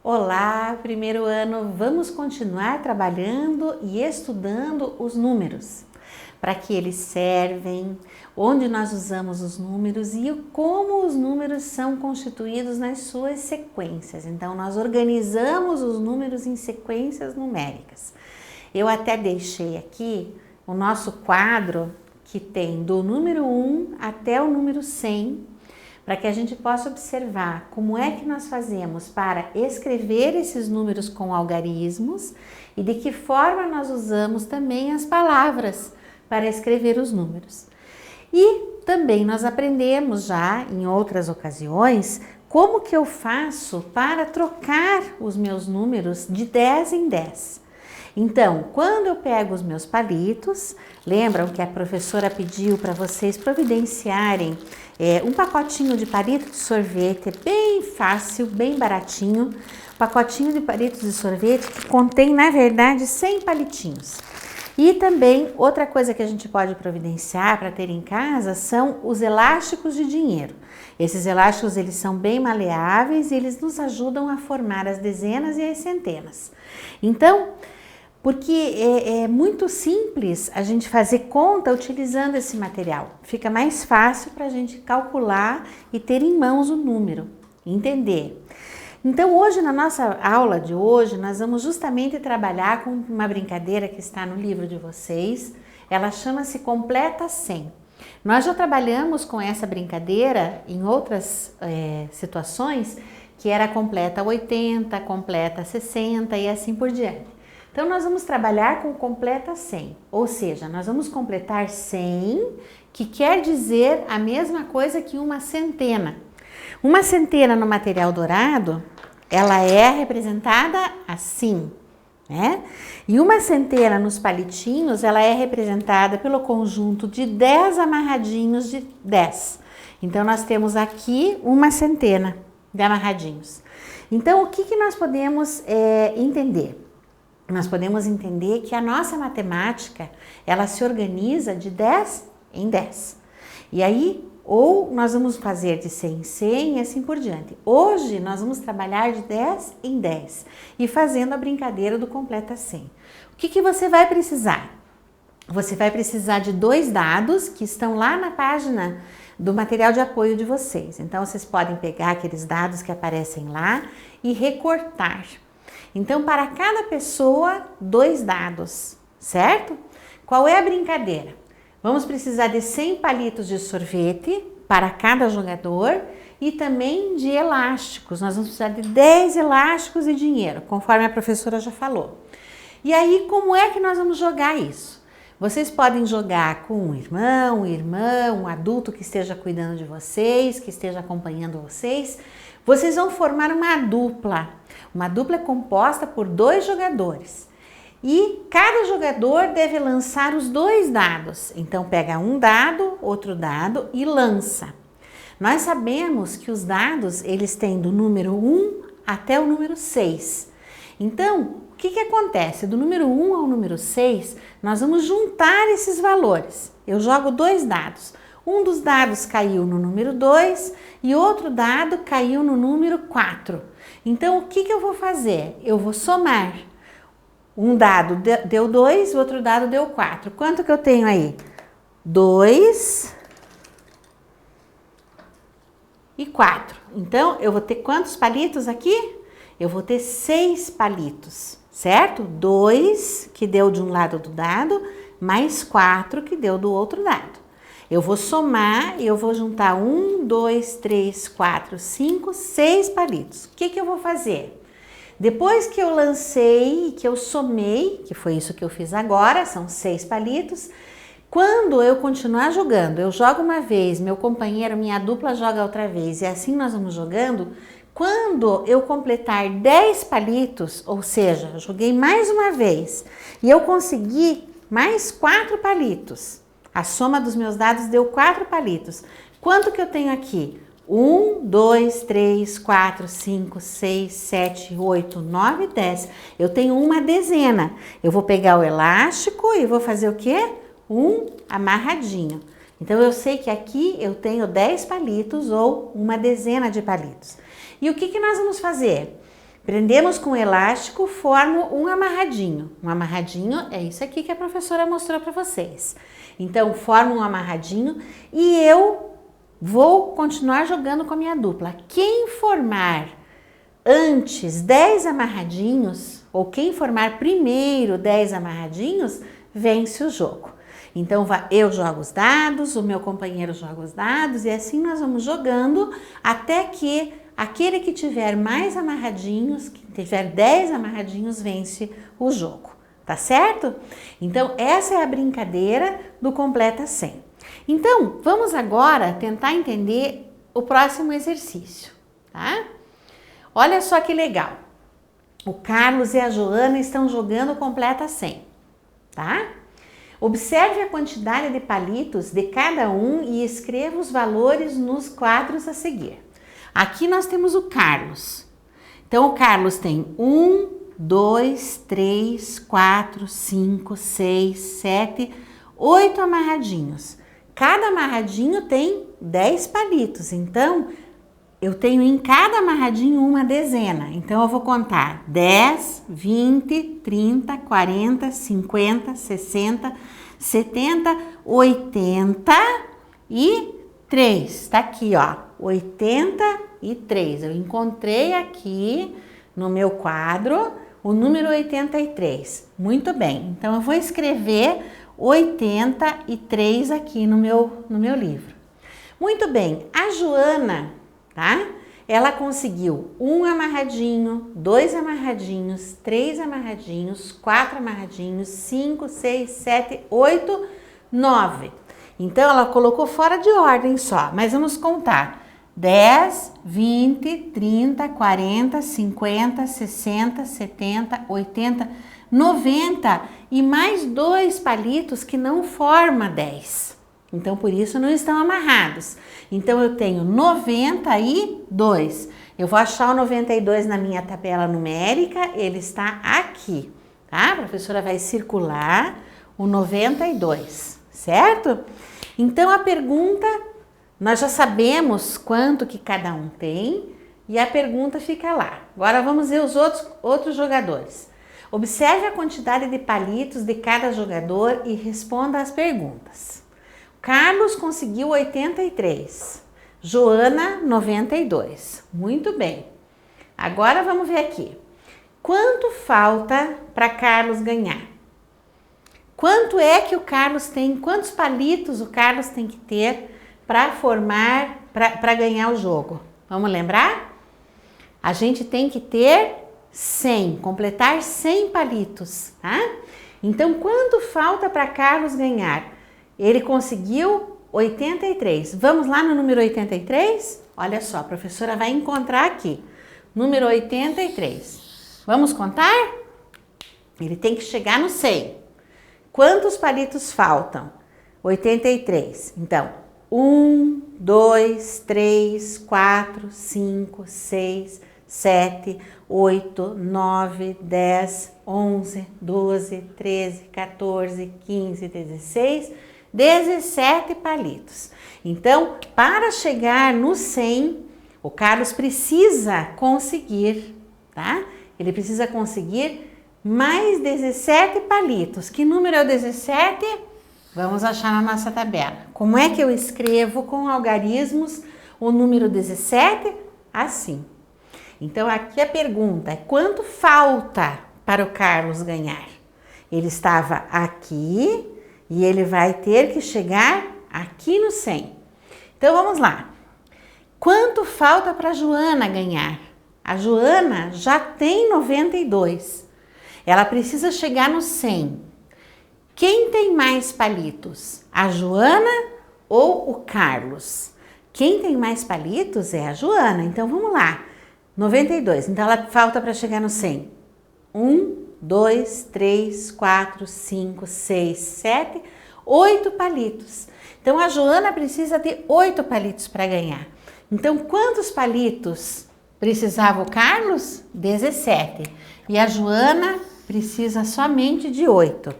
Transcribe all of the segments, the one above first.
Olá, primeiro ano, vamos continuar trabalhando e estudando os números. Para que eles servem, onde nós usamos os números e como os números são constituídos nas suas sequências. Então, nós organizamos os números em sequências numéricas. Eu até deixei aqui o nosso quadro que tem do número 1 até o número 100, para que a gente possa observar como é que nós fazemos para escrever esses números com algarismos e de que forma nós usamos também as palavras para escrever os números. E também nós aprendemos já em outras ocasiões como que eu faço para trocar os meus números de 10 em 10. Então, quando eu pego os meus palitos, lembram que a professora pediu para vocês providenciarem um pacotinho de palito de sorvete, bem fácil, bem baratinho, pacotinho de palitos de sorvete que contém, na verdade, 100 palitinhos. E também, outra coisa que a gente pode providenciar para ter em casa são os elásticos de dinheiro. Esses elásticos, eles são bem maleáveis e eles nos ajudam a formar as dezenas e as centenas. Então, porque é muito simples a gente fazer conta utilizando esse material. Fica mais fácil para a gente calcular e ter em mãos o número, entender. Então hoje, na nossa aula de hoje, nós vamos justamente trabalhar com uma brincadeira que está no livro de vocês. Ela chama-se Completa 100. Nós já trabalhamos com essa brincadeira em outras situações, que era completa 80, completa 60 e assim por diante. Então, nós vamos trabalhar com completa 100, ou seja, nós vamos completar 100, que quer dizer a mesma coisa que uma centena. Uma centena no material dourado, ela é representada assim, né? E uma centena nos palitinhos, ela é representada pelo conjunto de 10 amarradinhos de 10. Então, nós temos aqui uma centena de amarradinhos. Então, o que nós podemos entender? Nós podemos entender que a nossa matemática, ela se organiza de 10 em 10. E aí, ou nós vamos fazer de 100 em 100 e assim por diante. Hoje, nós vamos trabalhar de 10 em 10 e fazendo a brincadeira do completa 100. O que você vai precisar? Você vai precisar de 2 dados que estão lá na página do material de apoio de vocês. Então, vocês podem pegar aqueles dados que aparecem lá e recortar. Então, para cada pessoa, 2 dados, certo? Qual é a brincadeira? Vamos precisar de 100 palitos de sorvete para cada jogador e também de elásticos. Nós vamos precisar de 10 elásticos e dinheiro, conforme a professora já falou. E aí, como é que nós vamos jogar isso? Vocês podem jogar com um irmão, um adulto que esteja cuidando de vocês, que esteja acompanhando vocês. Vocês vão formar uma dupla. Uma dupla é composta por 2 jogadores. E cada jogador deve lançar os 2 dados. Então, pega um dado, outro dado e lança. Nós sabemos que os dados, eles têm do número 1 até o número 6. Então, o que acontece? Do número 1 ao número 6, nós vamos juntar esses valores. Eu jogo 2 dados. Um dos dados caiu no número 2 e outro dado caiu no número 4. Então, o que eu vou fazer? Eu vou somar. Um dado deu 2, o outro dado deu 4. Quanto que eu tenho aí? 2 e 4. Então, eu vou ter quantos palitos aqui? Eu vou ter 6 palitos, certo? 2 que deu de um lado do dado, mais 4 que deu do outro lado. Eu vou somar e eu vou juntar 1, 2, 3, 4, 5, 6 palitos. O que eu vou fazer? Depois que eu lancei, que eu somei, que foi isso que eu fiz agora, são 6 palitos, quando eu continuar jogando, eu jogo uma vez, meu companheiro, minha dupla joga outra vez e assim nós vamos jogando. Quando eu completar 10 palitos, ou seja, eu joguei mais uma vez e eu consegui mais 4 palitos, a soma dos meus dados deu 4 palitos. Quanto que eu tenho aqui? 1, 2, 3, 4, 5, 6, 7, 8, 9, 10. Eu tenho uma dezena. Eu vou pegar o elástico e vou fazer o quê? Um amarradinho. Então, eu sei que aqui eu tenho 10 palitos ou uma dezena de palitos. E o que nós vamos fazer? Prendemos com elástico, formo um amarradinho. Um amarradinho é isso aqui que a professora mostrou para vocês. Então, formo um amarradinho e eu vou continuar jogando com a minha dupla. Quem formar antes 10 amarradinhos, ou quem formar primeiro 10 amarradinhos, vence o jogo. Então, eu jogo os dados, o meu companheiro joga os dados e assim nós vamos jogando até que aquele que tiver mais amarradinhos, que tiver 10 amarradinhos, vence o jogo, tá certo? Então, essa é a brincadeira do completa 100. Então, vamos agora tentar entender o próximo exercício, tá? Olha só que legal. O Carlos e a Joana estão jogando completa 100, tá? Observe a quantidade de palitos de cada um e escreva os valores nos quadros a seguir. Aqui nós temos o Carlos. Então, o Carlos tem 1, 2, 3, 4, 5, 6, 7, 8 amarradinhos. Cada amarradinho tem 10 palitos. Então, eu tenho em cada amarradinho uma dezena. Então, eu vou contar 10, 20, 30, 40, 50, 60, 70, 80 e 3. Tá aqui, ó. 83. Eu encontrei aqui no meu quadro o número 83. Muito bem. Então, eu vou escrever 83 aqui no meu livro. Muito bem. A Joana, tá? Ela conseguiu um amarradinho, 2 amarradinhos, 3 amarradinhos, 4 amarradinhos, 5, 6, 7, 8, 9. Então, ela colocou fora de ordem só, mas vamos contar. 10, 20, 30, 40, 50, 60, 70, 80, 90 e mais 2 palitos que não formam 10. Então, por isso não estão amarrados. Então, eu tenho 92. Eu vou achar o 92 na minha tabela numérica, ele está aqui, tá? A professora vai circular o 92, certo? Então, a pergunta, nós já sabemos quanto que cada um tem e a pergunta fica lá. Agora, vamos ver os outros jogadores. Observe a quantidade de palitos de cada jogador e responda às perguntas. Carlos conseguiu 83, Joana 92. Muito bem. Agora vamos ver aqui. Quanto falta para Carlos ganhar? Quanto é que o Carlos tem? Quantos palitos o Carlos tem que ter para ganhar o jogo? Vamos lembrar? A gente tem que ter 100, completar 100 palitos, tá? Então, quanto falta para Carlos ganhar? Ele conseguiu 83. Vamos lá no número 83? Olha só, a professora vai encontrar aqui. Número 83. Vamos contar? Ele tem que chegar no 100. Quantos palitos faltam? 83. Então, 1, 2, 3, 4, 5, 6, 7, 8, 9, 10, 11, 12, 13, 14, 15, 16... 17 palitos. Então, para chegar no 100, o Carlos precisa conseguir, tá? Ele precisa conseguir mais 17 palitos. Que número é o 17? Vamos achar na nossa tabela. Como é que eu escrevo com algarismos o número 17? Assim. Então, aqui a pergunta é: quanto falta para o Carlos ganhar? Ele estava aqui e ele vai ter que chegar aqui no 100. Então, vamos lá. Quanto falta para a Joana ganhar? A Joana já tem 92. Ela precisa chegar no 100. Quem tem mais palitos? A Joana ou o Carlos? Quem tem mais palitos é a Joana. Então, vamos lá. 92. Então, ela falta para chegar no 100. 1, 2, 3, 4, 5, 6, 7, 8 palitos. Então, a Joana precisa ter 8 palitos para ganhar. Então, quantos palitos precisava o Carlos? 17. E a Joana precisa somente de 8.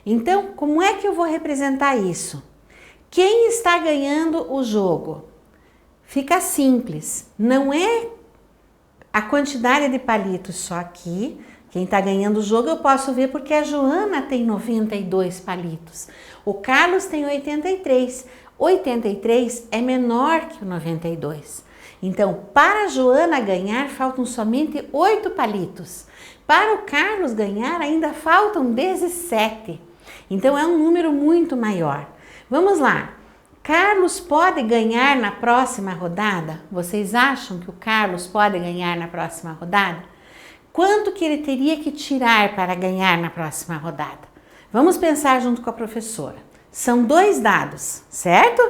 Então, como é que eu vou representar isso? Quem está ganhando o jogo? Fica simples. Não é a quantidade de palitos só aqui. Quem está ganhando o jogo eu posso ver porque a Joana tem 92 palitos. O Carlos tem 83. 83 é menor que o 92. Então, para a Joana ganhar, faltam somente 8 palitos. Para o Carlos ganhar, ainda faltam 17. Então, é um número muito maior. Vamos lá. Carlos pode ganhar na próxima rodada? Vocês acham que o Carlos pode ganhar na próxima rodada? Quanto que ele teria que tirar para ganhar na próxima rodada? Vamos pensar junto com a professora. São 2 dados, certo?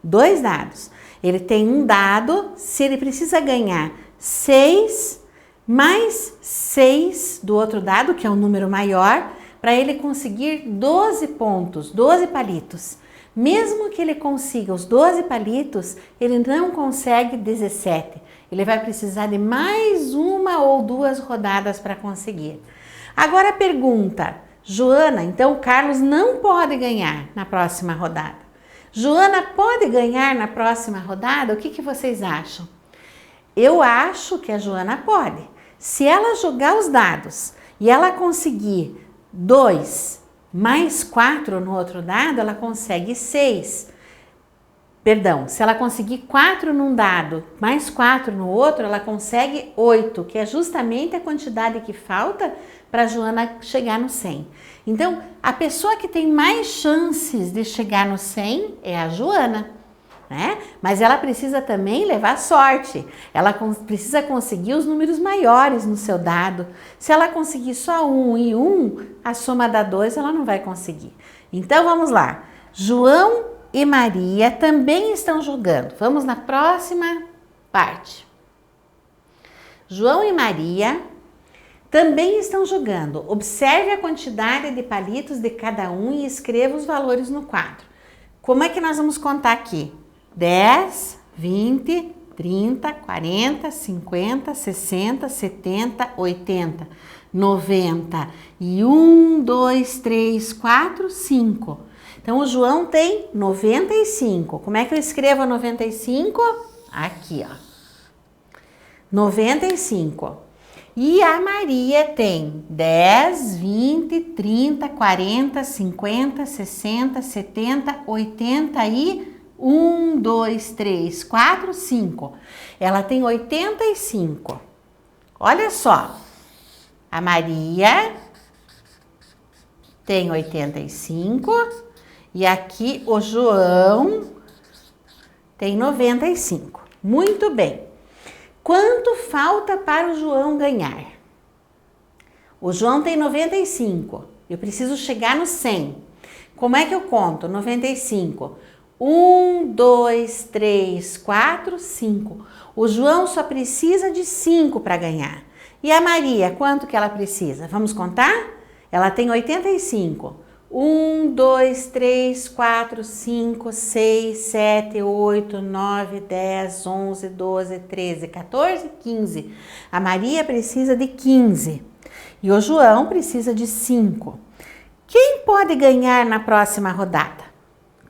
2 dados. Ele tem um dado, se ele precisa ganhar 6 mais 6 do outro dado, que é um número maior, para ele conseguir 12 pontos, 12 palitos. Mesmo que ele consiga os 12 palitos, ele não consegue 17. Ele vai precisar de mais 1 ou 2 rodadas para conseguir. Agora a pergunta, Joana, então o Carlos não pode ganhar na próxima rodada. Joana pode ganhar na próxima rodada? O que vocês acham? Eu acho que a Joana pode. Se ela jogar os dados e ela conseguir 2 mais 4 no outro dado, ela consegue 6. Perdão, se ela conseguir 4 num dado, mais 4 no outro, ela consegue 8, que é justamente a quantidade que falta para a Joana chegar no 100. Então, a pessoa que tem mais chances de chegar no 100 é a Joana, né? Mas ela precisa também levar sorte. Ela precisa conseguir os números maiores no seu dado. Se ela conseguir só 1 e 1, a soma dá 2, ela não vai conseguir. Então, vamos lá. João e Maria também estão jogando. Vamos na próxima parte. João e Maria também estão jogando. Observe a quantidade de palitos de cada um e escreva os valores no quadro. Como é que nós vamos contar aqui? 10, 20, 30, 40, 50, 60, 70, 80, 90 e 1, 2, 3, 4, 5. Então, o João tem 95. Como é que eu escrevo 95? Aqui, ó. 95. E a Maria tem 10, 20, 30, 40, 50, 60, 70, 80 e 1, 2, 3, 4, 5. Ela tem 85. Olha só. A Maria tem 85. E aqui o João tem 95. Muito bem. Quanto falta para o João ganhar? O João tem 95. Eu preciso chegar no 100. Como é que eu conto? 95. 1, 2, 3, 4, 5. O João só precisa de 5 para ganhar. E a Maria, quanto que ela precisa? Vamos contar? Ela tem 85. 1, 2, 3, 4, 5, 6, 7, 8, 9, 10, 11, 12, 13, 14, 15. A Maria precisa de 15 e o João precisa de 5. Quem pode ganhar na próxima rodada?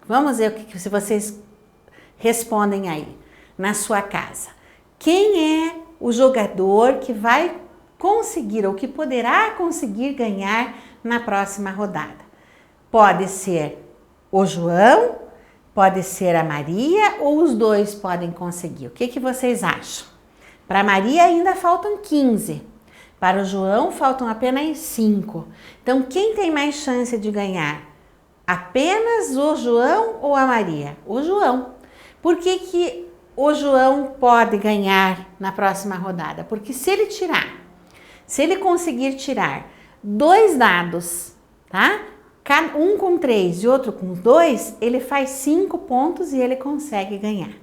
Vamos ver o que se vocês respondem aí na sua casa. Quem é o jogador que vai conseguir ou que poderá conseguir ganhar na próxima rodada? Pode ser o João, pode ser a Maria ou os dois podem conseguir. O que vocês acham? Para a Maria ainda faltam 15. Para o João faltam apenas 5. Então, quem tem mais chance de ganhar? Apenas o João ou a Maria? O João. Por que o João pode ganhar na próxima rodada? Porque se ele conseguir tirar 2 dados, tá? Um com 3 e outro com 2, ele faz 5 pontos e ele consegue ganhar,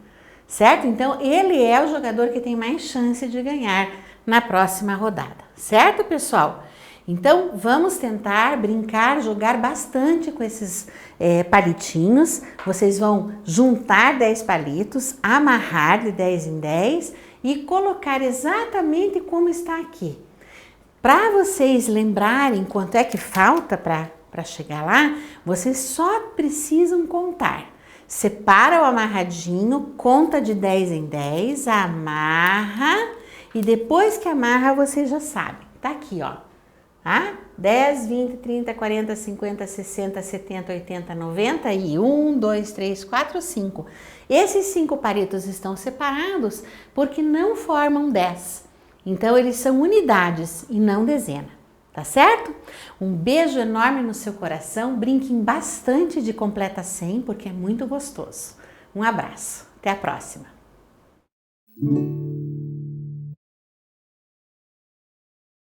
certo? Então, ele é o jogador que tem mais chance de ganhar na próxima rodada, certo, pessoal? Então, vamos tentar brincar, jogar bastante com esses palitinhos. Vocês vão juntar 10 palitos, amarrar de 10 em 10 e colocar exatamente como está aqui. Para vocês lembrarem quanto é que falta para chegar lá, vocês só precisam contar. Separa o amarradinho, conta de 10 em 10, amarra E depois que amarra, você já sabe. Tá aqui, ó. Tá? 10, 20, 30, 40, 50, 60, 70, 80, 90 e 1, 2, 3, 4, 5. Esses 5 palitos estão separados porque não formam 10. Então, eles são unidades e não dezena. Tá certo? Um beijo enorme no seu coração. Brinquem bastante de completa 100 porque é muito gostoso. Um abraço. Até a próxima.